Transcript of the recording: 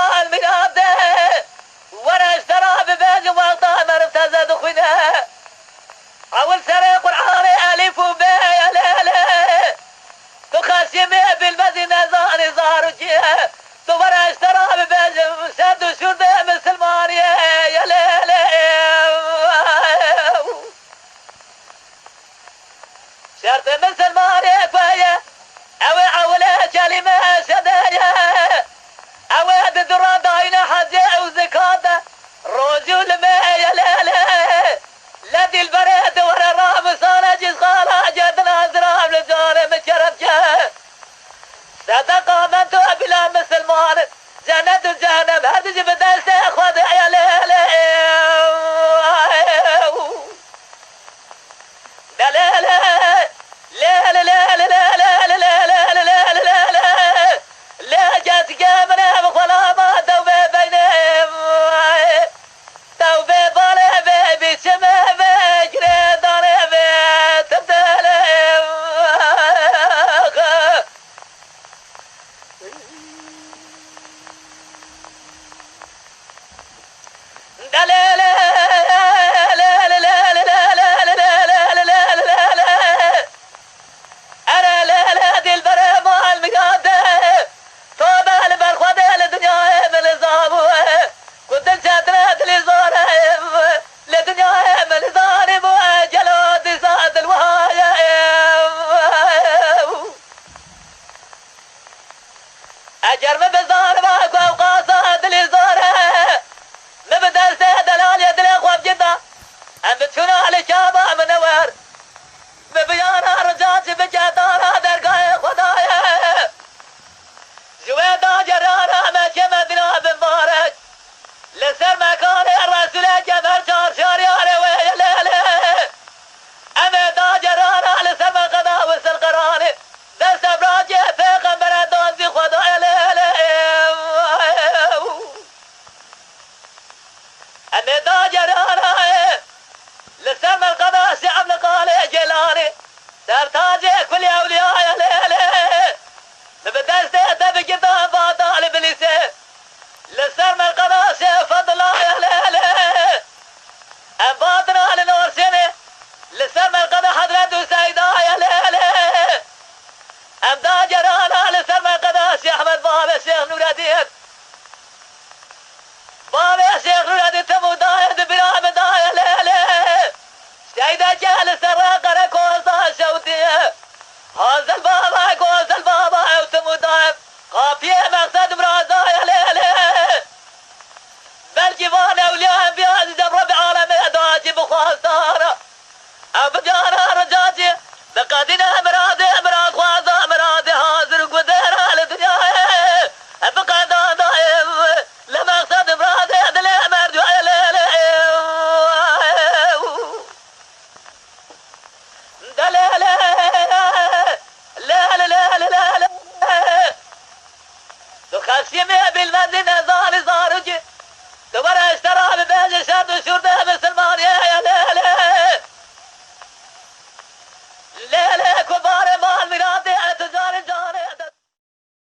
مال من عبده وانا اشترى بباقي وقطع مرتزة دخنه اول سنة قرآن الف وباء يا ليلة تخشمي بالمدينة زاني زار وجيه وانا اشترى بباقي شد وشرده مسلمانية يا ليلة شرط مسلمانية كوية اوي كلمة شدايا اوي درا داينا حجة وزكاة رجل ما يا ليلة لدي البرد ورا رام صار جيز خالا جدنا زرام لجانب مشرف صدق من تو بلا مسلمان جنة وجهنم هذا جبت استخوذ يا ليلة لا لا لا لا لا لا لا لا لا لا لا لا لا لا لا جات قامنا بخلا ما توبة بينهم توبة بالي بيبي شمه بجري داري بتبدلهم لا لا لا لا لا لا لا لا لا لا لا لا أنا لا دي البر مال مقاده طوبة البرخوده لدنيا من الظابو كنت الشدرات اللي زورهم لدنيا من الظالم وجلود صاد الوهاية أجرم بالظالم وقاصد اللي زوره مبدل دلال يدري خوف جدا أم بتشونا على شابه منور ببيانا رجعت بجدارا درقاي خدايا جويدا جرانا ماشي مدينة بمبارك لسر مكان الرسول جبر شار ياري ويا ليلة أمدا جرانا لسر مقدا وسر قراني دست براجي في قنبرة دونزي خدايا ليلة أمدا جرانا لسر مقدا شعب لقالي جيلاني سرتاجي كل أولياء يا ليلة بدرت بجدا باطال بليسه لسر من قناص فضلا يا ليلة أم باطنا لنور سنة لسر من قنا حضرت سيدا يا ليلة أم دا جرانا لسر من قناص أحمد بابا الشيخ نور الدين بابا الشيخ نور الدين تمودايد برام دا يا ليلة سيدا جهل سر قرا كوزا شوتيه هذا البابا كوز البابا وتمودايد قافية مقصد مرازا يا ليلة بالجبال أولياء بياد جبر بعالم أداجي بخواستارا أبجانا رجاجي بقدنا مراد خوازا مراد حاضر قدر لدنيا بقدا دايم لمقصد مراد دل مرد يا ليلة دلالة لا لا لا لا لا تخشمي بالمدينة زار زارجي تبرا اشترى بباجي شرد وشرده